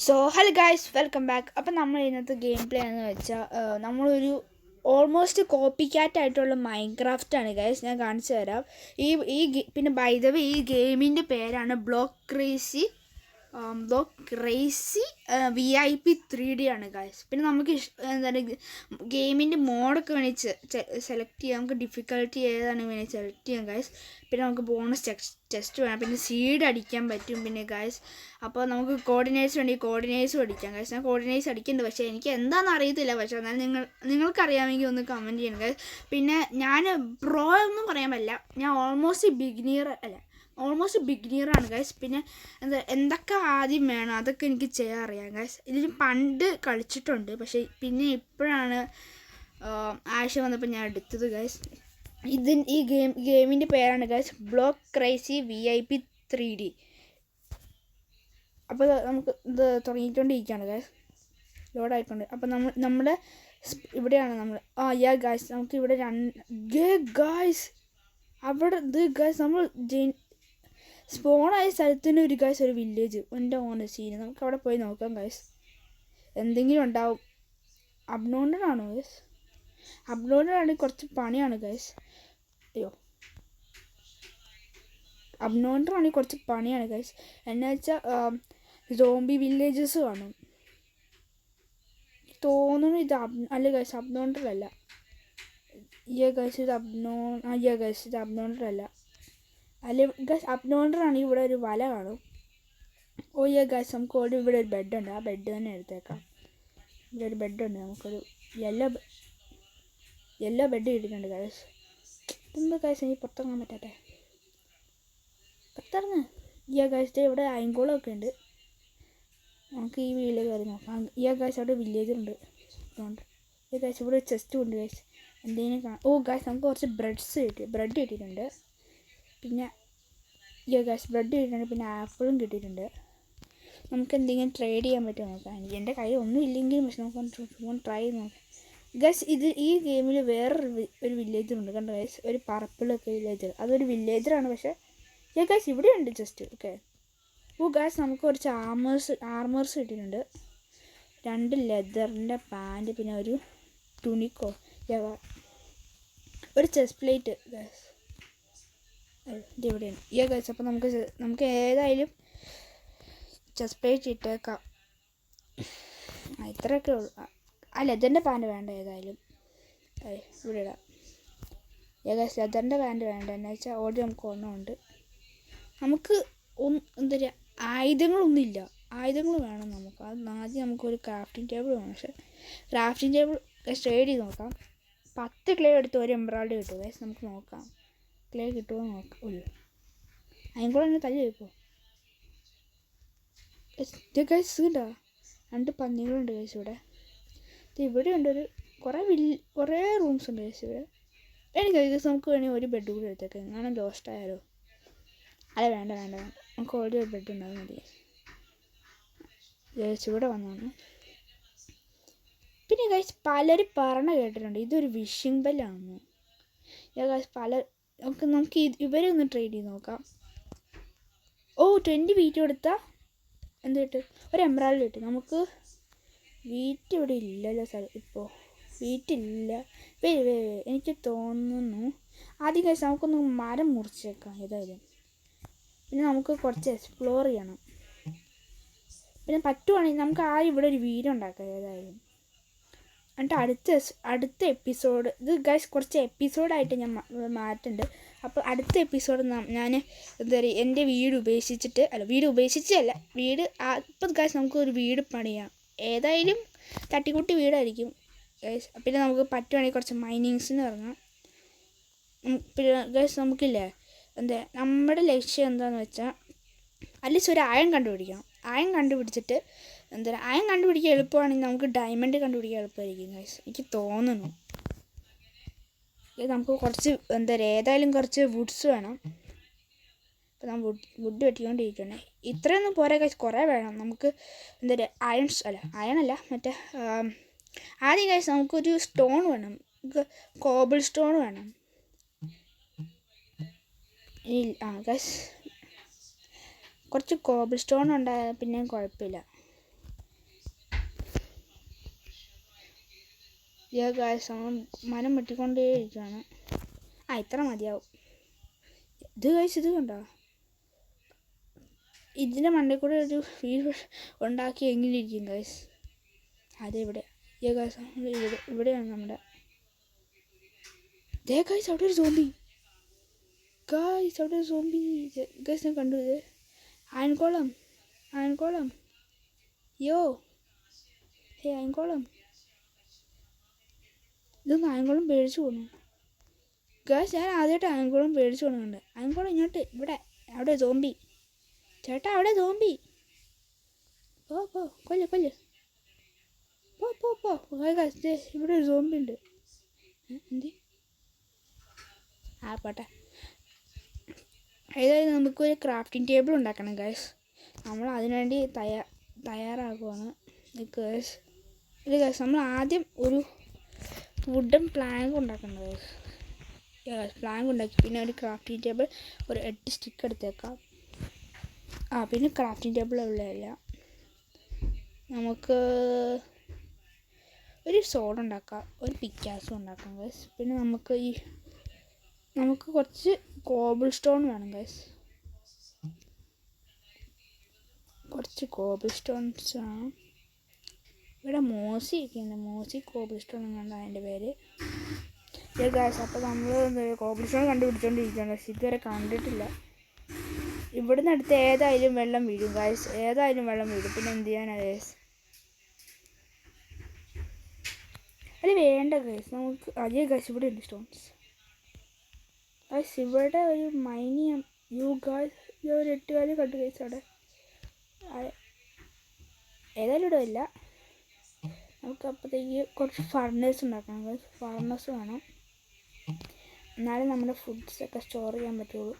So hello guys, welcome back. അപ്പം നമ്മൾ ഇന്നത്തെ ഗെയിം പ്ലേ എന്ന് വെച്ചാൽ നമ്മളൊരു ഓൾമോസ്റ്റ് കോപ്പി ക്യാറ്റ് ആയിട്ടുള്ള മൈൻക്രാഫ്റ്റാണ് ഗൈസ്. ഞാൻ കാണിച്ചു തരാം. പിന്നെ ബൈ ദ വേ ഈ ഗെയിമിൻ്റെ പേരാണ് ബ്ലോക്ക് ക്രേസി VIP 3D ആണ് ഗൈസ്. പിന്നെ നമുക്ക് എന്താണ് ഗെയിമിൻ്റെ മോഡൊക്കെ വേണമെങ്കിൽ സെലക്ട് ചെയ്യാം. നമുക്ക് ഡിഫിക്കൽട്ടി ഏതാണ് വേണമെങ്കിൽ സെലക്ട് ചെയ്യാം ഗൈസ്. പിന്നെ നമുക്ക് ബോണസ് ടെസ്റ്റ് വേണം. പിന്നെ സീഡ് അടിക്കാൻ പറ്റും. പിന്നെ ഗൈസ് അപ്പോൾ നമുക്ക് കോർഡിനേറ്റ്സ് വേണമെങ്കിൽ കോർഡിനേറ്റ്സും അടിക്കാം ഗൈസ്. ഞാൻ കോർഡിനേറ്റ്സ് അടിക്കുന്നുണ്ട്, പക്ഷേ എനിക്ക് എന്താണെന്ന് അറിയത്തില്ല. പക്ഷേ എന്നാലും നിങ്ങൾക്കറിയാമെങ്കിൽ ഒന്ന് കമൻറ്റ് ചെയ്യണം ഗൈസ്. പിന്നെ ഞാൻ പ്രോ ഒന്നും പറയാൻ പറ്റില്ല. ഞാൻ ഓൾമോസ്റ്റ് ബിഗിനിയറാണ് ഗൈസ്. പിന്നെ എന്തൊക്കെ ആദ്യം വേണം അതൊക്കെ എനിക്ക് ചെയ്യാൻ അറിയാം ഗൈസ്. ഇതിന് പണ്ട് കളിച്ചിട്ടുണ്ട്, പക്ഷേ പിന്നെ ഇപ്പോഴാണ് ആവശ്യം വന്നപ്പോൾ ഞാൻ എടുത്തത് ഗൈസ്. ഈ ഗെയിമിൻ്റെ പേരാണ് guys block crazy VIP 3D. അപ്പോൾ നമുക്ക് ഇത് തുടങ്ങിക്കൊണ്ടിരിക്കുകയാണ് ഗൈസ്, ലോഡായിക്കൊണ്ട്. അപ്പോൾ നമ്മുടെ ഇവിടെയാണ് ഗൈസ്. നമുക്ക് ഇവിടെ ഗൈസ് അവിടെ ഗൈസ് നമ്മൾ സ്പോണായ സ്ഥലത്തിന് ഒരു ഗൈസ് ഒരു വില്ലേജ് എൻ്റെ ഓണ സീന്. നമുക്ക് അവിടെ പോയി നോക്കാം ഗൈസ്, എന്തെങ്കിലും ഉണ്ടാവും. അബ്നോണ്ടറാണോ ഗൈസ്? അബ്നോണ്ടറാണെങ്കിൽ കുറച്ച് പണിയാണ് ഗൈസ്. അബ്നോണ്ടറാണെങ്കിൽ കുറച്ച് പണിയാണ് ഗൈസ്. എന്നു വെച്ചാൽ സോംബി വില്ലേജസ് കാണും തോന്നുന്നു. ഇത് അല്ല ഗൈസ്, അബ്നോണ്ടറല്ല. ഗൈസ് ഇത് ഇത് അബ്നോണ്ടറല്ല. അല്ല ഗൈസ്, അബ്നോണ്ടറാണ്. ഇവിടെ ഒരു വല കാണും. ഗൈസ് നമുക്ക് ഇവിടെ ഒരു ബെഡുണ്ട്. ആ ബെഡ് തന്നെ എടുത്തേക്കാം. ഇവിടെ ഒരു ബെഡുണ്ട്. നമുക്കൊരു യെല്ലോ ബെഡ് കിട്ടിയിട്ടുണ്ട് ഗൈസ്. ഇതെന്താ ഗൈസ് എനിക്ക് പുറത്തിറങ്ങാൻ പറ്റാത്തെ? പുറത്തിറങ്ങ്. ഗൈസ് ഇവിടെ അയങ്കോളമൊക്കെ ഉണ്ട്. നമുക്ക് ഈ വീട്ടിൽ കയറി നോക്കാം. ഗൈസ് അവിടെ വില്ലേജുണ്ട്. ഗൈസ് ഇവിടെ ഒരു ചെസ്റ്റും ഉണ്ട് ഗൈസ്. എന്തെങ്കിലും കാണാം. ഗൈസ് നമുക്ക് കുറച്ച് ബ്രെഡ് കിട്ടിയിട്ടുണ്ട്. പിന്നെ ഗൈസ് ബ്രെഡ് കിട്ടിയിട്ടുണ്ട്. പിന്നെ ആപ്പിളും കിട്ടിയിട്ടുണ്ട്. നമുക്ക് എന്തെങ്കിലും ട്രേഡ് ചെയ്യാൻ പറ്റുമോ നോക്കാം. എൻ്റെ കയ്യിൽ ഒന്നും ഇല്ലെങ്കിലും പക്ഷെ നമുക്ക് ട്രൈ ചെയ്ത് നോക്കാം ഗൈസ്. ഈ ഗെയിമിൽ വേറൊരു വില്ലേജറുണ്ട് കണ്ടോ ഗൈസ്, ഒരു പർപ്പിളൊക്കെ വില്ലേജർ. അതൊരു വില്ലേജറാണ്. പക്ഷേ ഗൈസ് ഇവിടെയുണ്ട് ജസ്റ്റ്. ഗൈസ് നമുക്ക് കുറച്ച് ആർമേഴ്സ് കിട്ടിയിട്ടുണ്ട്. 2 ലെതറിൻ്റെ പാൻറ്റ്, പിന്നെ ഒരു തുണിക്കോ ഒരു ചെസ്റ്റ് പ്ലേറ്റ് ഗൈസ്. ഇത് ഇവിടെയാണ് ഗൈസ്. അപ്പോൾ നമുക്ക് ഏതായാലും ചെസ്റ്റ് പ്ലേറ്റ് ഇട്ടേക്കാം. ഇത്രയൊക്കെ ഉള്ളു. ആ ലെതറിൻ്റെ പാൻറ്റ് വേണ്ട. ഏതായാലും ഇവിടെ ഇടാം ഗൈസ്. ലെതറിൻ്റെ പാൻറ്റ് വേണ്ട. എന്ന് വെച്ചാൽ ഓൾറെഡി നമുക്ക് ഒന്നുണ്ട്. നമുക്ക് എന്താ പറയുക, ആയുധങ്ങളൊന്നുമില്ല. ആയുധങ്ങൾ വേണം നമുക്ക്. ആദ്യം നമുക്കൊരു ക്രാഫ്റ്റിംഗ് ടേബിൾ വേണം. പക്ഷേ ക്രാഫ്റ്റിംഗ് ടേബിൾ ട്രേഡ് ചെയ്ത് നോക്കാം. 10 ക്ലേ എടുത്ത് ഒരു എംബ്രായ്ഡ് കിട്ടും ഗൈസ്. നമുക്ക് നോക്കാം ക്ലേ കിട്ടുമോ നോക്കാം. അതിൻകൂടെ തന്നെ തല്ലി വയ്ക്കുമോ ഗൈസ്? ഇതാ 2 പന്നികളുണ്ട് ഗൈസ് ഇവിടെ. ഇവിടെ ഉണ്ട് കുറേ റൂംസ് ഉണ്ട് ഗൈസ് ഇവിടെ. എനിക്ക് ഗൈസ് നമുക്ക് വേണമെങ്കിൽ ഒരു ബെഡ് കൂടി എടുത്തേക്കാം. എങ്ങനെ ലോസ്റ്റ് ആയാലോ? അല്ല വേണ്ട നമുക്ക് ഓൾറെഡി ഒരു ബെഡ് ഉണ്ടാകും മതി ഗൈസ്. ഇവിടെ വന്നാണ്. പിന്നെ ഗൈസ് പലരും കേട്ടിട്ടുണ്ട് ഇതൊരു വിഷിംഗ് ബെല്ലാണെന്ന്. ഗൈസ് നമുക്ക് ഇവരെ ഒന്ന് ട്രേഡ് ചെയ്ത് നോക്കാം. 20 വീറ്റ് കൊടുത്താൽ എന്ത് കിട്ടും? ഒരു എംബ്രായ്ഡ് കിട്ടും. നമുക്ക് വീറ്റ് ഇവിടെ ഇല്ലല്ലോ ഇപ്പോൾ. വീറ്റില്ല. എനിക്ക് തോന്നുന്നു ആദ്യം ഗൈസ് നമുക്കൊന്ന് മരം മുറിച്ചേക്കാം ഏതായാലും. പിന്നെ നമുക്ക് കുറച്ച് എക്സ്പ്ലോർ ചെയ്യണം. പിന്നെ പറ്റുവാണെങ്കിൽ നമുക്ക് ഇവിടെ ഒരു വീഡിയോ ഉണ്ടാക്കാം ഏതായാലും. എന്നിട്ട് അടുത്ത എപ്പിസോഡ് ഇത് ഗൈസ് കുറച്ച് എപ്പിസോഡായിട്ട് ഞാൻ മാറ്റുന്നുണ്ട്. അപ്പോൾ അടുത്ത എപ്പിസോഡ് ഞാൻ എന്താ പറയുക, എൻ്റെ വീട് ഉപേക്ഷിച്ചല്ല ഇപ്പം ഗൈസ് നമുക്കൊരു വീട് പണിയാം. ഏതായാലും തട്ടിക്കൂട്ടി വീടായിരിക്കും ഗൈസ്. പിന്നെ നമുക്ക് പറ്റുവാണെങ്കിൽ കുറച്ച് മൈനിങ്സിന് ഇറങ്ങാം. പിന്നെ ഗൈസ് നമുക്കില്ലേ നമ്മുടെ ലക്ഷ്യം എന്താണെന്ന് വെച്ചാൽ അറ്റ്ലീസ്റ്റ് ഒരു അയൺ കണ്ടുപിടിക്കണം. അയൺ കണ്ടുപിടിച്ചിട്ട് അയൺ കണ്ടുപിടിക്കാൻ എളുപ്പമാണെങ്കിൽ നമുക്ക് ഡയമണ്ട് കണ്ടുപിടിക്കാൻ എളുപ്പമായിരിക്കും ഗൈസ്, എനിക്ക് തോന്നുന്നു. നമുക്ക് കുറച്ച് ഏതായാലും കുറച്ച് വുഡ്സ് വേണം. അപ്പോൾ നമ്മൾ വുഡ് വെട്ടിക്കൊണ്ടിരിക്കുകയാണ്. ഇത്രയൊന്നും പോരാ ഗൈസ്, കുറേ വേണം നമുക്ക്. അയണല്ല മറ്റേ ആദ്യം ഗൈസ് നമുക്കൊരു സ്റ്റോൺ വേണം. നമുക്ക് കോബിൾ സ്റ്റോൺ വേണം. ഗൈസ് കുറച്ച് കോബിൾ സ്റ്റോൺ ഉണ്ടായാൽ പിന്നെയും കുഴപ്പമില്ല. ഗായ്സ് അവൻ മനം വെട്ടിക്കൊണ്ടേയിരിക്കുകയാണ്. ഇത്ര മതിയാവും. ഇത് ഗായ്സ് ഇത് കണ്ടോ, ഇതിൻ്റെ മണ്ടയിൽ കൂടെ ഒരു വീട് ഉണ്ടാക്കി എങ്ങനെ ഇരിക്കും ഗായ്സ്. അതെവിടെ ഗായ്സ്, ഇവിടെയാണ് നമ്മുടെ ഗായ്സ്. അവിടെ ഒരു സോംബി ഗായ്സ്, അവിടെ ഒരു സോംബി ഗായ്സ്. ഞാൻ കണ്ടു. ഇത് അയൺകോളം യോ ഹേ അയൺകോളം. ഇതൊന്ന് അയൺകോളം പേടിച്ചു പോകണു ഗായ്സ്. ഞാൻ ആദ്യമായിട്ട് അയൺകോളം പേടിച്ചു പോകുന്നുണ്ട്. അയൺകോളം ഇങ്ങോട്ട്, ഇവിടെ അവിടെ സോംബി ചേട്ടാ, അവിടെ സോംബി. പോ കൊല്ല് പോ. ഗായ്സ് ഇവിടെ ഒരു സോംബി ഉണ്ട്. എന്ത് പോട്ടെ. ഏതായാലും നമുക്കൊരു ക്രാഫ്റ്റിംഗ് ടേബിൾ ഉണ്ടാക്കണം ഗായ്സ്. നമ്മൾ അതിനുവേണ്ടി തയ്യാറാക്കുവാണ് ഗായ്സ്. ഇത് ഗായ്സ്, നമ്മൾ ആദ്യം ഒരു വുഡൻ പ്ലാങ്ക് ഉണ്ടാക്കണം ഗായ്സ്. പ്ലാങ്ക് ഉണ്ടാക്കി പിന്നെ ഒരു ക്രാഫ്റ്റിംഗ് ടേബിൾ, ഒരു 8 സ്റ്റിക്ക് എടുത്തേക്കാം. പിന്നെ ക്രാഫ്റ്റിംഗ് ടേബിൾ ഉള്ളതല്ല, നമുക്ക് ഒരു സോഡ് ഉണ്ടാക്കാം, ഒരു പിക്കാസും ഉണ്ടാക്കാം ഗൈസ്. പിന്നെ നമുക്ക് കുറച്ച് കോബിൾ സ്റ്റോൺ വേണം ഗൈസ്. കുറച്ച് കോബിൾ സ്റ്റോൺസ് വേണം. ഇവിടെ മോസി ഒക്കെ ഉണ്ട്, മോസി കോബിൾ സ്റ്റോൺ എന്നുണ്ട് അതിൻ്റെ പേര് ഗൈസ്. അപ്പോൾ നമ്മൾ കോബിൾ സ്റ്റോൺ കണ്ടുപിടിച്ചോണ്ടിരിക്കുകയാണ് ഗൈസ്. ഇതുവരെ കണ്ടിട്ടില്ല. ഇവിടുന്ന് അടുത്ത് ഏതായാലും വെള്ളം വീഴും ഗൈസ്, ഏതായാലും വെള്ളം വീഴും. പിന്നെ എന്ത് ചെയ്യാനാണ് ഗൈസ്? അത് വേണ്ട ഗൈസ്, നമുക്ക് അതേ ഗൈസ്. ഇവിടെ ഉണ്ട് സ്റ്റോൺസ് ഗൈസ്. ഇവിടെ ഒരു മൈനിയം ഗൈസ്, ഒരു 8 കാലം കണ്ടു ഗൈസ്. അവിടെ ഏതായാലും ഇവിടെ ഇല്ല. നമുക്ക് അപ്പോഴത്തേക്ക് കുറച്ച് ഫർണേഴ്സ് ഉണ്ടാക്കണം ഗൈസ്. ഫർണേഴ്സ് വേണം, എന്നാലും നമ്മുടെ ഫുഡ്സൊക്കെ സ്റ്റോർ ചെയ്യാൻ പറ്റുള്ളൂ.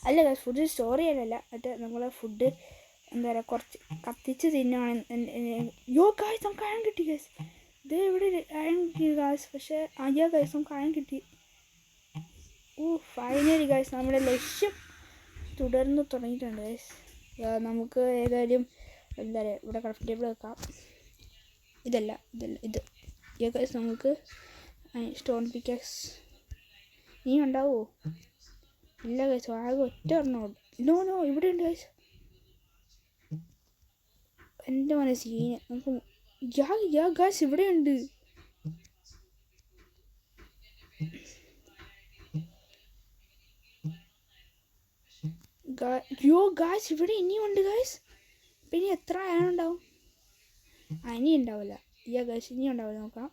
അല്ല ഗൈസ്, ഫുഡ് സ്റ്റോർ ചെയ്യാനല്ല, മറ്റേ നമ്മളെ ഫുഡ് എന്താ പറയുക, കുറച്ച് കത്തിച്ച് തിന്നുവാണ്. ഗൈസ് നമുക്ക് അയൺ കിട്ടി ഗൈസ്. ഇത് ഇവിടെ അയൺ കിട്ടി ഗൈസ്. പക്ഷേ ഗൈസ് നമുക്ക് അയൺ കിട്ടി. ഫൈനലി ഗൈസ്, നമ്മുടെ ലക്ഷ്യം തുടർന്ന് തുടങ്ങിയിട്ടുണ്ട് ഗൈസ്. നമുക്ക് ഏതായാലും എന്താ പറയുക, ഇവിടെ ക്രാഫ്റ്റിംഗ് ടേബിൾ വെക്കാം. ഇത് ഗൈസ്. നമുക്ക് സ്റ്റോൺ പിക്കാക്സ് നീ ഉണ്ടാവുമോ? ഇല്ല ഗൈസ്, ആകെ ഒറ്റ ഒരെണ്ണം. നോ ഇവിടെ ഉണ്ട് ഗൈസ്. എൻ്റെ മോനെ സീന്. നമുക്ക് ഗൈസ് ഇവിടെ ഉണ്ട്. ഗൈസ് ഇവിടെ ഇനിയും ഉണ്ട് ഗൈസ്. പിന്നെ എത്ര ആളുണ്ടാവും? ഇനി ഉണ്ടാവില്ല. ഗൈസ് ഇനിയും ഉണ്ടാവില്ല. നോക്കാം.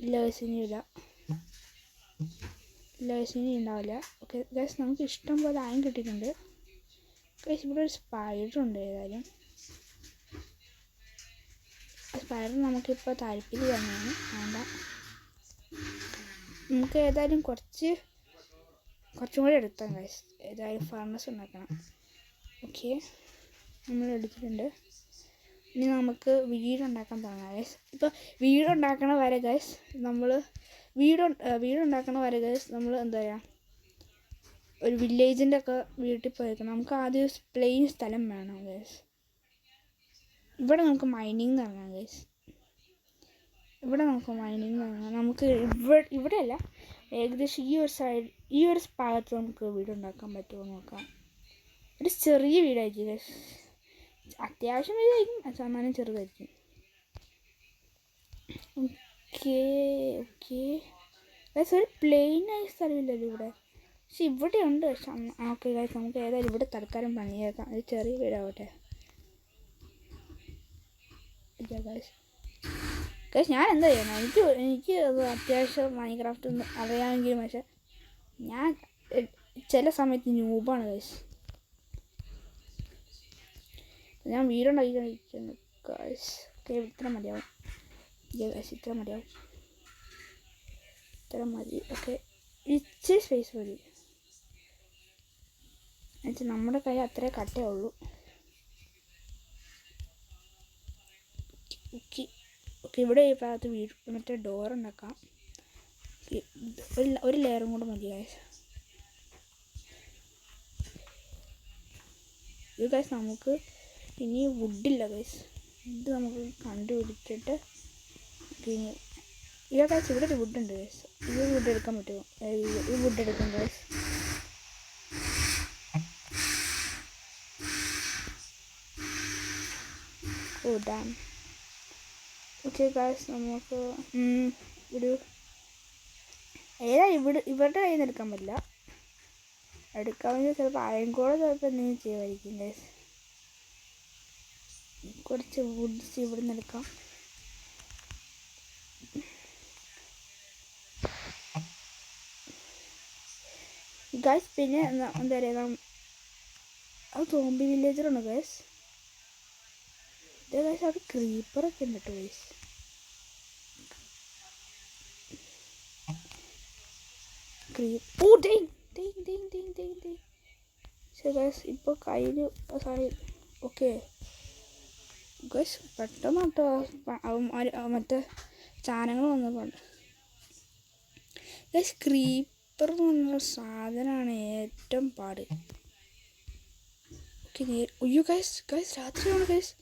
ഇല്ല ഗൈസ് ഇനിയില്ല. ഇനി ഉണ്ടാവില്ല. ഓക്കെ ഗൈസ്, നമുക്ക് ഇഷ്ടം പോലെ അയൺ കിട്ടിയിട്ടുണ്ട് ഗൈസ്. ഇവിടെ ഒരു സ്പൈഡർ ഉണ്ട്. ഏതായാലും സ്പൈഡർ നമുക്കിപ്പോൾ താല്പര്യം തന്നെയാണ്, വേണ്ട. നമുക്ക് ഏതായാലും കുറച്ചും കൂടി എടുക്കാം ഗൈസ്. ഏതായാലും ഫർണസ് ഉണ്ടാക്കണം. ഓക്കെ, നമ്മൾ എടുത്തിട്ടുണ്ട്. ഇനി നമുക്ക് വീടുണ്ടാക്കാൻ തുടങ്ങാം ഗൈസ്. ഇപ്പോൾ വീടുണ്ടാക്കണ വരെ ഗൈസ് നമ്മൾ വീടുണ്ടാക്കണ വരെ ഗൈസ് നമ്മൾ എന്താ പറയുക, ഒരു വില്ലേജിൻ്റെ ഒക്കെ വീട്ടിൽ പോയേക്കണം. നമുക്ക് ആദ്യം പ്ലെയിൻ സ്ഥലം വേണം ഗൈസ്. ഇവിടെ നമുക്ക് മൈനിങ് തുടങ്ങാം ഗൈസ്. നമുക്ക് ഇവിടെയല്ല, ഏകദേശം ഈ ഒരു ഭാഗത്ത് നമുക്ക് വീടുണ്ടാക്കാൻ പറ്റുമോ നോക്കാം. ഒരു ചെറിയ വീടായിരിക്കും ഗൈസ്. അത്യാവശ്യം വലുതായിരിക്കും, സാമാന്യം ചെറുതായിരിക്കും. ഓക്കെ ഗൈസ്, ഒരു പ്ലെയിനായ സ്ഥലമില്ലല്ലോ ഇവിടെ. പക്ഷെ ഇവിടെ ഉണ്ട്. ഓക്കെ ഗൈസ്, നമുക്ക് ഏതായാലും ഇവിടെ തൽക്കാലം പണിയേക്കാം. ഒരു ചെറിയ വീടാവട്ടെ ഗൈസ്. ഞാൻ എന്താ ചെയ്യണം, എനിക്ക് അത് അത്യാവശ്യം മൈൻക്രാഫ്റ്റ് ഒന്ന് അറിയാമെങ്കിലും, പക്ഷെ ഞാൻ ചില സമയത്ത് ന്യൂബാണ് ഗൈസ്. ഞാൻ വീടുണ്ടാക്കി കഴിക്കുന്നു ഗൈസ്. ഓക്കെ, ഇത്ര മതിയാവും. ഇത്ര മതി. ഓക്കെ, ഇച്ചിരി സ്പേസ് മതി. എന്നുവെച്ചാൽ നമ്മുടെ കയ്യിൽ അത്രേ കട്ടേ ഉള്ളൂ. ഓക്കെ, ഇവിടെ ഈ ഭാഗത്ത് മറ്റേ ഡോർ ഉണ്ടാക്കാം. ഒരു ലെയറും കൂടെ മതി ഗൈസ്. ഇത് ഗൈസ് നമുക്ക് ഇനി വുഡില്ല ഗൈസ്. ഇത് നമുക്ക് കണ്ടുപിടിച്ചിട്ട് കുക്കിങ്. ഇല്ല ഗൈസ്, ഇവിടെ ഒരു വുഡുണ്ട് ഗൈസ്. ഈ വുഡ് എടുക്കാൻ പറ്റുമോ? ഈ വുഡ് എടുക്കും ഗൈസ്. ഓ ഡാം. ഓക്കെ ഗൈസ്, നമുക്ക് ഒരു ഇവരുടെ കയ്യിൽ നിന്ന് എടുക്കാൻ പറ്റില്ല. എടുക്കാമെങ്കിൽ ചിലപ്പോൾ അയൻകോട് ചിലപ്പോൾ എന്തെങ്കിലും ചെയ്യുമായിരിക്കും ഗൈസ്. കുറച്ച് വുഡ്സ് ഇവിടെ നിന്ന് എടുക്കാം. ഗൈസ് പിന്നെ എന്താ പറയുക, അത് സോംബി വില്ലേജറാണ് ഗൈസ്. ഇതേ ഗൈസ്, അവിടെ ക്രീപ്പറൊക്കെ ഉണ്ട് കേട്ടോ ഗൈസ്. ശരി ഗൈസ്, ഇപ്പോൾ കയ്യിൽ സോറി. ഓക്കെ ഗൈസ്, പെട്ടെന്ന് കേട്ടോ മറ്റേ സാധനങ്ങൾ വന്നപ്പോൾ ഗൈസ്. ക്രീപ്പർ എന്ന് പറഞ്ഞ സാധനമാണ് ഏറ്റവും പാട്. ഓക്കെ അയ്യോ ഗൈസ് രാത്രിയാണ് ഗൈസ്.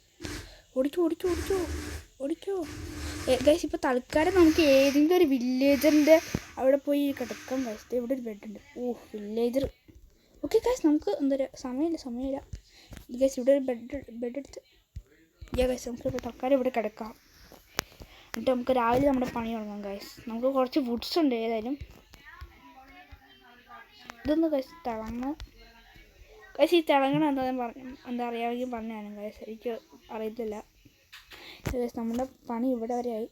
ഓടിക്കോ ഗൈസ്. ഇപ്പോൾ തൽക്കാലം നമുക്ക് ഏതെങ്കിലും ഒരു വില്ലേജറിൻ്റെ അവിടെ പോയി കിടക്കാം ഗൈസ്. ഇവിടെ ഒരു ബെഡുണ്ട്. ഓ വില്ലേജർ. ഓക്കെ ഗൈസ്, നമുക്ക് എന്താ പറയുക, സമയമില്ല ഗൈസ്. ഇവിടെ ഒരു ബെഡ് എടുത്ത് ഗൈസ് നമുക്ക് തൽക്കാലം ഇവിടെ കിടക്കാം. എന്നിട്ട് നമുക്ക് രാവിലെ നമ്മുടെ പണി തുടങ്ങാം ഗൈസ്. നമുക്ക് കുറച്ച് വുഡ്സ് ഉണ്ട് ഏതായാലും. ഇതൊന്ന് ഗൈസ് തിളങ്ങ ഗൈസ്. ഈ തിളങ്ങണം എന്താ അറിയാമെങ്കിൽ പറഞ്ഞാണ് ഗൈസ്, എനിക്ക് അറിയത്തില്ല ഗൈസ്. നമ്മുടെ പണി ഇവിടെ വരെ ആയി.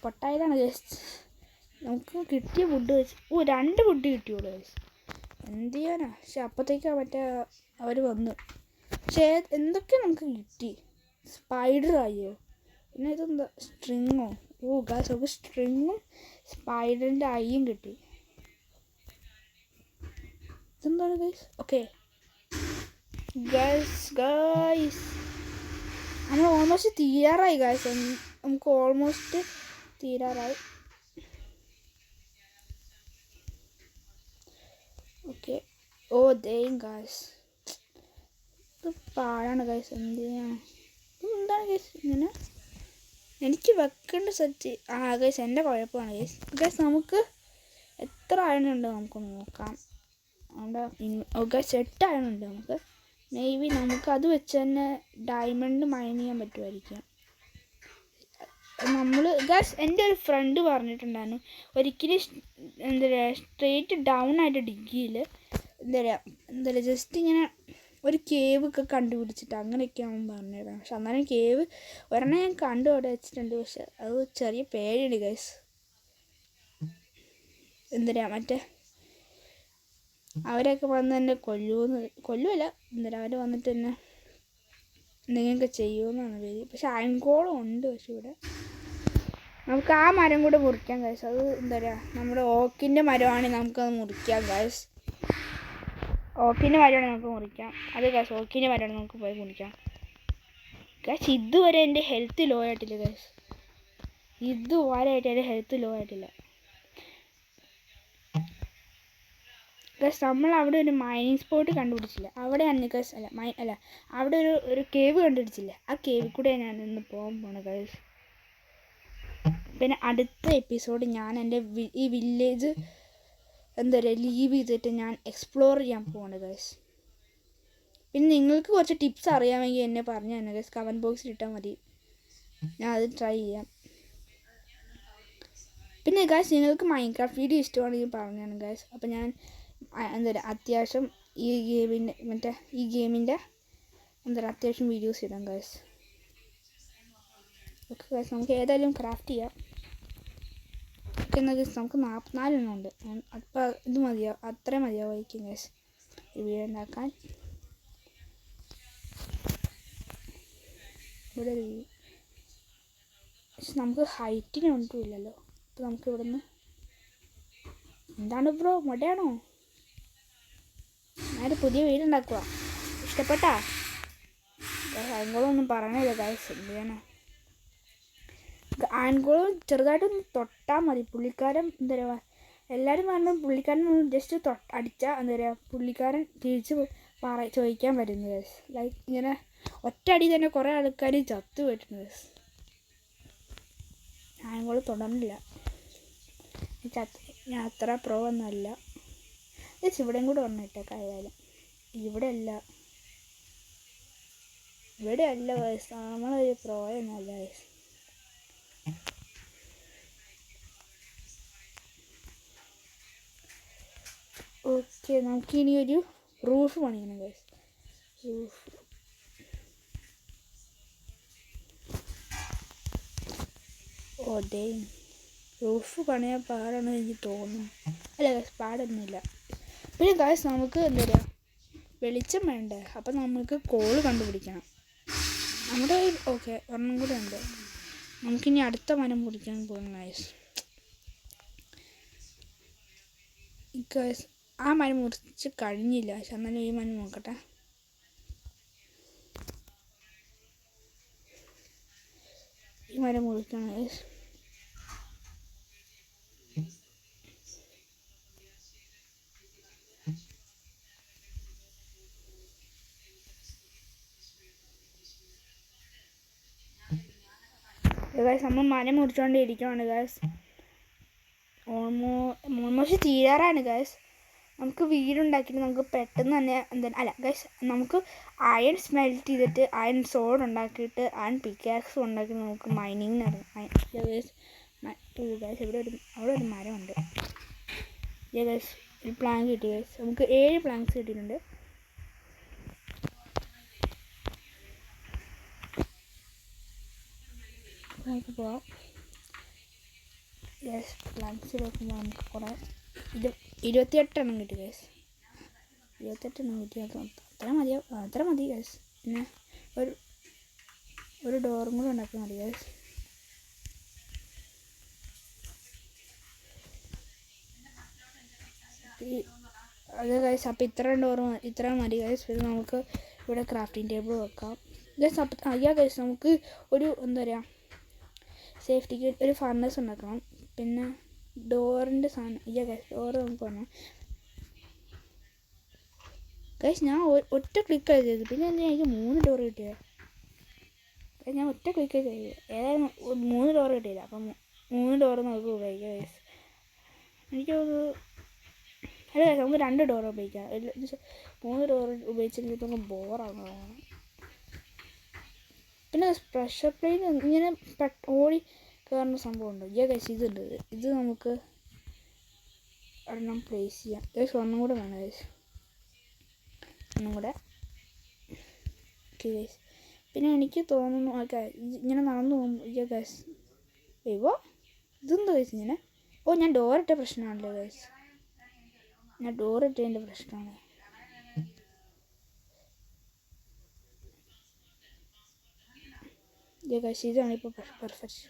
പൊട്ടായതാണ് ഗൈസ്. നമുക്ക് കിട്ടിയ വുഡ് വെച്ച് 2 വുഡ് കിട്ടിയുള്ളൂ ഗൈസ്. എന്ത് ചെയ്യാനാ. പക്ഷെ അപ്പോഴത്തേക്കാ മറ്റേ അവർ വന്നു. പക്ഷേ എന്തൊക്കെ നമുക്ക് കിട്ടി. സ്പൈഡർ ആയോ, പിന്നെ ഇതെന്താ സ്ട്രിങ്ങോ. ഓ ഗൈസ്, നമുക്ക് സ്ട്രിങ്ങും സ്പൈഡറിൻ്റെ ഐയും കിട്ടി. ഇതെന്താണ് ഗൈസ്. ഓക്കെ ഗൈസ് നമ്മൾ ഓൾമോസ്റ്റ് തീരാറായി ഗൈസ്. നമുക്ക് ഓൾമോസ്റ്റ് തീരാറായി. ഓക്കെ ഓ ദൈവം ഗൈസ്, ഇത് പാടാണ് ഗൈസ്. എന്താണ് ഗൈസ് ഇങ്ങനെ എനിക്ക് വെക്കേണ്ട സെറ്റ്. ഗൈസ് എൻ്റെ കുഴപ്പമാണ് ഗൈസ്. നമുക്ക് എത്ര അയണുണ്ട് നമുക്കൊന്ന് നോക്കാം. അവിടെ ഗൈസ് 8 അയണുണ്ട്. നമുക്ക് മേബി നമുക്ക് അത് വെച്ച് തന്നെ ഡയമണ്ട് മൈൻ ചെയ്യാൻ പറ്റുമായിരിക്കും. നമ്മൾ ഗൈസ്, എൻ്റെ ഒരു ഫ്രണ്ട് പറഞ്ഞിട്ടുണ്ടായിരുന്നു ഒരിക്കലും എന്താ പറയുക സ്ട്രെയിറ്റ് ഡൗൺ ആയിട്ട് ഡിഗ്ഗിയിൽ എന്താ പറയുക ജസ്റ്റ് ഇങ്ങനെ ഒരു കേവ് ഒക്കെ കണ്ടുപിടിച്ചിട്ട് അങ്ങനെയൊക്കെയാണ് പറഞ്ഞത്. പക്ഷെ എന്നാലും കേവ് ഒരെണ്ണം ഞാൻ കണ്ടു അവിടെ വെച്ചിട്ടുണ്ട്. പക്ഷെ അത് ചെറിയ പേടിയുണ്ട് ഗൈസ്. എന്താ പറയുക മറ്റേ അവരൊക്കെ വന്ന് തന്നെ കൊല്ലുമല്ല, എന്താ അവർ വന്നിട്ട് തന്നെ എന്തെങ്കിലുമൊക്കെ ചെയ്യുമെന്നാണ് പേര്. പക്ഷെ അയൻകോളം ഉണ്ട്. പക്ഷെ ഇവിടെ നമുക്ക് ആ മരം കൂടെ മുറിക്കാം ഗൈസ്. അത് എന്താ പറയുക നമ്മുടെ ഓക്കിൻ്റെ മരമാണെങ്കിൽ നമുക്കത് മുറിക്കാം ഗൈസ്. ഓക്കിൻ്റെ മരമാണെങ്കിൽ നമുക്ക് മുറിക്കാം. അത് ഗൈസ്, ഓക്കിൻ്റെ മരമാണെങ്കിൽ നമുക്ക് പോയി മുറിക്കാം ഗൈസ്. ഇതുവരെ എൻ്റെ ഹെൽത്ത് ലോ ആയിട്ടില്ല ഗൈസ്. ഇതുവരെയായിട്ട് എൻ്റെ ഹെൽത്ത് ലോ ആയിട്ടില്ല ഗൈസ്. നമ്മൾ അവിടെ ഒരു മൈനിങ് സ്പോട്ട് കണ്ടുപിടിച്ചില്ല. അവിടെയാണ് ഗൈസ്. അല്ല അവിടെ ഒരു കേവ് കണ്ടുപിടിച്ചില്ല. ആ കേവിൽ കൂടെ ഞാൻ ഇന്ന് പോകാൻ പോണ ഗൈസ്. പിന്നെ അടുത്ത എപ്പിസോഡ് ഞാൻ എൻ്റെ ഈ വില്ലേജ് എന്താ പറയുക ലീവ് ചെയ്തിട്ട് ഞാൻ എക്സ്പ്ലോർ ചെയ്യാൻ പോവാണ് ഗൈസ്. പിന്നെ നിങ്ങൾക്ക് കുറച്ച് ടിപ്സ് അറിയാമെങ്കിൽ എന്നെ പറഞ്ഞു തന്നെ ഗൈസ്. കമൻറ്റ് ബോക്സിൽ ഇട്ടാൽ മതി, ഞാൻ അത് ട്രൈ ചെയ്യാം. പിന്നെ ഗൈസ് നിങ്ങൾക്ക് മൈൻക്രാഫ്റ്റ് വീഡിയോ ഇഷ്ടമാണെങ്കിൽ പറഞ്ഞാണ് ഗൈസ്. അപ്പോൾ ഞാൻ എന്താ പറയുക അത്യാവശ്യം ഈ ഗെയിമിൻ്റെ എന്താ പറയുക അത്യാവശ്യം വീഡിയോസ് ഇടാം ഗൈസ്. ഓക്കെ ഗൈസ്, നമുക്ക് ഏതായാലും ക്രാഫ്റ്റ് ചെയ്യാം. ഓക്കെ എന്നാൽ ഗൈസ്, നമുക്ക് 44 എണ്ണം ഉണ്ട്. അപ്പോൾ ഇത് മതിയാവും, അത്രയും മതിയാവുമായിരിക്കും ഗൈസ് ഈ വീഡിയോ ഉണ്ടാക്കാൻ. ഇവിടെ പക്ഷെ നമുക്ക് ഹൈറ്റിനൊന്നും ഇല്ലല്ലോ. അപ്പോൾ നമുക്ക് ഇവിടെ നിന്ന് എന്താണ് ബ്രോ മൊടയാണോ? ഞാനൊരു പുതിയ വീടുണ്ടാക്കുക. ഇഷ്ടപ്പെട്ടാ? അയൻകോളൊന്നും പറഞ്ഞില്ല ഗൈസ്. എന്ത് ചെയ്യാനാ. അയൻകോളം ചെറുതായിട്ടൊന്ന് തൊട്ടാൽ മതി. പുള്ളിക്കാരൻ എന്താ പറയുക എല്ലാവരും പറഞ്ഞു പുള്ളിക്കാരൻ ജസ്റ്റ് അടിച്ചാൽ എന്താ പറയുക പുള്ളിക്കാരൻ തിരിച്ച് ചോദിക്കാൻ വരുന്നത് ഗൈസ്. ലൈക്ക് ഇങ്ങനെ ഒറ്റ അടി തന്നെ കുറേ ആൾക്കാർ ചത്തു പോയിട്ടുണ്ട് ഗൈസ്. ആങ്കോൾ തുടർന്നില്ല. ഞാൻ അത്ര പ്രോ ഒന്നുമല്ല. ഇവിടെയും കൂടെ ഒന്നിട്ടേക്കാം. ആയാലും ഇവിടെയല്ല വയസ്സ്, നമ്മളൊരു പ്രോയൊന്നുമല്ല വയസ്സ്. ഓക്കെ, നമുക്കിനി ഒരു റൂഫ് പണിയണം ഗൈസ്. റൂഫ് പണിയാൻ പാടാണ് എനിക്ക് തോന്നുന്നു. അല്ല ഗൈസ്, പാടൊന്നുമില്ല. പിന്നെ ഗൈസ് നമുക്ക് എന്താ പറയുക, വെളിച്ചം വേണ്ടേ? അപ്പം നമുക്ക് കോള് കണ്ടുപിടിക്കണം. നമ്മുടെ ഓക്കെ ഒരെണ്ണം കൂടെ ഉണ്ട്. നമുക്കിനി അടുത്ത മരം മുറിക്കാൻ പോകുന്നു ഗൈസ്. ഗൈസ് ആ മരം മുറിച്ച് കഴിഞ്ഞില്ല. പക്ഷെ എന്നാലും ഈ മരം നോക്കട്ടെ. ഈ മരം മുറിക്കണം ഗൈസ്. നമ്മൾ മരം മുറിച്ചുകൊണ്ടിരിക്കുകയാണ് ഗൈസ്. ഓൾമോസ്റ്റ് തീരാറാണ് ഗൈസ്. നമുക്ക് വീടുണ്ടാക്കിയിട്ട് നമുക്ക് പെട്ടെന്ന് തന്നെ അല്ല ഗൈസ്, നമുക്ക് അയൺ സ്മെൽറ്റ് ചെയ്തിട്ട് അയൺ സോഡ് ഉണ്ടാക്കിയിട്ട് അയൺ പിക്കാക്സ് ഉണ്ടാക്കി നമുക്ക് മൈനിങ് നടക്കും ഗൈസ്. ഗൈസ് അവിടെ ഒരു മരമുണ്ട് ഗൈസ്. ഒരു പ്ലാങ്ക് കിട്ടി ഗൈസ്. നമുക്ക് 7 പ്ലാങ്ക്സ് കിട്ടിയിട്ടുണ്ട്. നമുക്ക് പോവാം ഗൈസ്. പ്ലാങ്ക്സ് നോക്കുമ്പോൾ നമുക്ക് കുറേ 28 എണ്ണം കിട്ടി ഗൈസ്. 28 എണ്ണം കിട്ടി. അത്ര മതി ഗൈസ്. പിന്നെ ഒരു ഡോറും കൂടെ ഉണ്ടാക്കാൻ മതി ഗൈസ്. അത് ഗൈസ്, അപ്പോൾ ഇത്ര മതി ഗൈസ്. പിന്നെ നമുക്ക് ഇവിടെ ക്രാഫ്റ്റിംഗ് ടേബിൾ വെക്കാം ഗൈസ്. അപ്പം ഗൈസ് നമുക്ക് ഒരു എന്താ പറയുക, സേഫ്റ്റിക്ക് ഒരു ഫർണസ് ഉണ്ടാക്കണം. പിന്നെ ഡോറിൻ്റെ സാധനം ഗൈസ്. ഡോറ് നമുക്ക് വേണം ഗൈസ്. ഞാൻ ഒറ്റ ക്ലിക്ക് ചെയ്തത്. പിന്നെ എനിക്ക് 3 ഡോറ് കിട്ടിയത്. ഞാൻ ഒറ്റ ക്ലിക്ക് ചെയ്തു. ഏതായാലും 3 ഡോറ് കിട്ടിയില്ല. അപ്പം 3 ഡോറ് നമുക്ക് ഉപയോഗിക്കാം ഗൈസ്. എനിക്ക് അല്ല ഗൈസ്, നമുക്ക് 2 ഡോറ് ഉപയോഗിക്കാം. 3 ഡോറ് ഉപയോഗിച്ചിട്ട് നമുക്ക് ബോറാവുന്നതാണ്. പിന്നെ പ്രഷർ പ്ലെയിൻ ഇങ്ങനെ ഓടി കയറുന്ന സംഭവമുണ്ട് ഗൈസ്. ഇതുണ്ട്. ഇത് നമുക്ക് ഒരെണ്ണം പ്ലേസ് ചെയ്യാം ഗൈസ്. ഒന്നും കൂടെ വേണം ഗൈസ്. ഒന്നും കൂടെ ഓക്കെ ഗൈസ്. പിന്നെ എനിക്ക് തോന്നുന്നു ഓക്കെ ഇങ്ങനെ നടന്നു പോകും ഗൈസ്. ഇതെന്താ ഗൈസ് ഇങ്ങനെ? ഞാൻ ഡോറിട്ട പ്രശ്നമാണല്ലോ ഗൈസ്. ഞാൻ ഡോറിട്ടതിൻ്റെ പ്രശ്നമാണ്. ഗൈസ് ഇതാണ് ഇപ്പോൾ പെർഫെക്റ്റ്.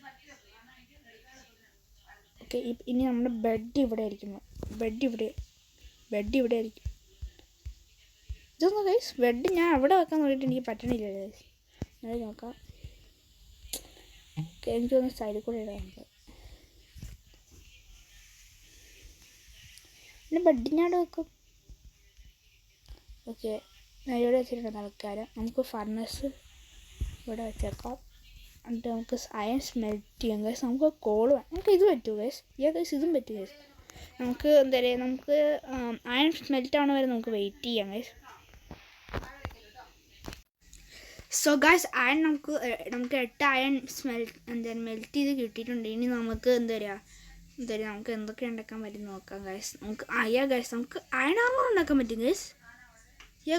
ഓക്കെ, ഇനി നമ്മുടെ ബെഡ് ഇവിടെ ആയിരിക്കും. ബെഡ് ഇവിടെ ആയിരിക്കും. ഇതൊന്നും ഗൈസ്, ബെഡ് ഞാൻ അവിടെ വെക്കാൻ നോക്കിയിട്ട് എനിക്ക് പറ്റണില്ല ഗൈസ്. അത് നോക്കാം. ഓക്കെ, എനിക്കൊന്ന് സൈഡിൽ കൂടെ ഇടാം നമുക്ക്. പിന്നെ ബെഡിനവിടെ വെക്കും. ഓക്കെ, ഞാൻ ഇവിടെ വെച്ചിട്ടുണ്ട് ആൾക്കാരെ. നമുക്ക് ഫർണസ് ഇവിടെ വെച്ചേക്കാം. എന്നിട്ട് നമുക്ക് അയൺ സ്മെൽറ്റ് ചെയ്യാം ഗൈസ്. നമുക്ക് കോള് വേണം. നമുക്ക് ഇത് പറ്റുമോ ഗൈസ്? ഗൈസ് ഇതും പറ്റും ഗൈസ്. നമുക്ക് എന്താ പറയുക, നമുക്ക് അയൺ സ്മെൽറ്റ് ആവണ വരെ നമുക്ക് വെയിറ്റ് ചെയ്യാം ഗൈസ്. സോ ഗൈസ് അയൺ നമുക്ക് 8 അയൺ മെൽറ്റ് ചെയ്ത് കിട്ടിയിട്ടുണ്ട്. ഇനി നമുക്ക് എന്താ പറയുക നമുക്ക് എന്തൊക്കെ ഉണ്ടാക്കാൻ പറ്റും നോക്കാം ഗൈസ്. നമുക്ക് ഗൈസ് നമുക്ക് അയൺ ആർമർ ഉണ്ടാക്കാൻ പറ്റും ഗൈസ്.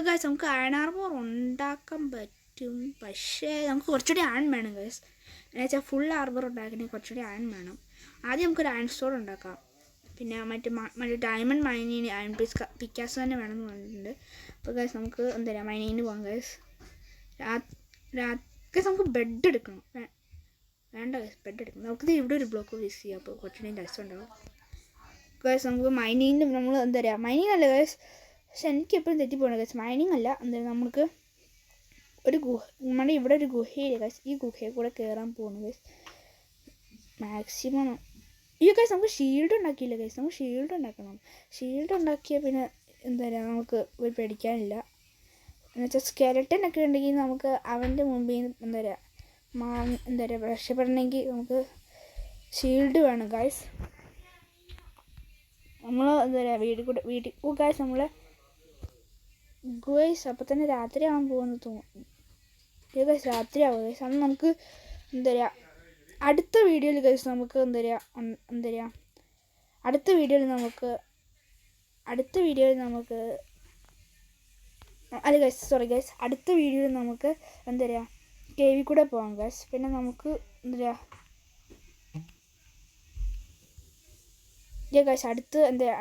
ഗൈസ് നമുക്ക് അയൺ ആർമർ ഉണ്ടാക്കാൻ പറ്റും. പക്ഷേ നമുക്ക് കുറച്ചുകൂടി അയൺ വേണം ഗൈസ്. എന്നുവെച്ചാൽ ഫുൾ ആർമർ ഉണ്ടാക്കണമെങ്കിൽ കുറച്ചുകൂടി അയൺ വേണം. ആദ്യം നമുക്കൊരു അയൺ സ്റ്റോർ ഉണ്ടാക്കാം. പിന്നെ മറ്റേ ഡയമണ്ട് മൈനിന് അയൺ പിക്കാസ് തന്നെ വേണമെന്ന് പറഞ്ഞിട്ടുണ്ട്. അപ്പോൾ ഗൈസ് നമുക്ക് എന്താ പറയുക മൈനിന് പോകാം ഗൈസ്. ഗൈസ് നമുക്ക് ബെഡ് എടുക്കണം. വേണ്ട ഗൈസ്, ബെഡ് എടുക്കണം. നമുക്കിത് ഇവിടെ ഒരു ബ്ലോക്ക് യൂസ് ചെയ്യാം. അപ്പോൾ കുറച്ചുകൂടി രസം ഉണ്ടാവും ഗൈസ്. നമുക്ക് മൈനിങ്ങിന് നമ്മൾ എന്താ പറയുക, മൈനിങ് അല്ല ഗൈസ്. പക്ഷെ എനിക്ക് എപ്പോഴും തെറ്റിപ്പോകണം ഗൈസ്. മൈനിങ് അല്ല, എന്താ നമുക്ക് ഒരു നമ്മുടെ ഇവിടെ ഒരു ഗുഹയില്ല ഗൈസ്. ഈ ഗുഹയിൽ കൂടെ കയറാൻ പോകുന്നു ഗൈസ്. മാക്സിമം ഗൈസ് നമുക്ക് ഷീൽഡ് ഉണ്ടാക്കിയില്ല ഗൈസ്. നമുക്ക് ഷീൽഡ് ഉണ്ടാക്കണം. ഷീൽഡ് ഉണ്ടാക്കിയാൽ പിന്നെ എന്താ പറയുക നമുക്ക് ഒരു പേടിക്കാനില്ല. എന്നുവെച്ചാൽ സ്കെലട്ടൻ ഒക്കെ ഉണ്ടെങ്കിൽ നമുക്ക് അവൻ്റെ മുമ്പിൽ നിന്ന് എന്താ പറയുക രക്ഷപ്പെടണമെങ്കിൽ നമുക്ക് ഷീൽഡ് വേണം ഗൈസ്. നമ്മൾ എന്താ പറയുക വീട്ടിൽ ഗൈസ് നമ്മൾ ഗൈസ് അപ്പം തന്നെ രാത്രി ആവാൻ പോകുമെന്ന് തോന്നുന്നു. ഗൈസ് രാത്രി ആവും ഗൈസ്. അന്ന് നമുക്ക് എന്താ പറയുക അടുത്ത വീഡിയോയിൽ ഗൈസ് നമുക്ക് എന്താ പറയുക അടുത്ത വീഡിയോയിൽ നമുക്ക് അല്ല ഗൈസ് സോറി ഗൈസ് അടുത്ത വീഡിയോയിൽ നമുക്ക് എന്താ പറയുക കേവിൽ കൂടെ പോകാം ഗൈസ്. പിന്നെ നമുക്ക് എന്താ പറയുക ഗൈസ്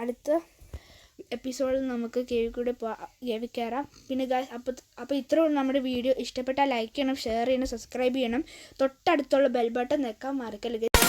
അടുത്ത എപ്പിസോഡിൽ നമുക്ക് കേവിൽ കൂടെ കേവിൽ കയറാം. പിന്നെ ഗൈസ് അപ്പോൾ ഇത്രയും നമ്മുടെ വീഡിയോ ഇഷ്ടപ്പെട്ടാൽ ലൈക്ക് ചെയ്യണം, ഷെയർ ചെയ്യണം, സബ്സ്ക്രൈബ് ചെയ്യണം. തൊട്ടടുത്തുള്ള ബെൽ ബട്ടൺ നിൽക്കാൻ മറക്കല്ലേ ഗൈസ്.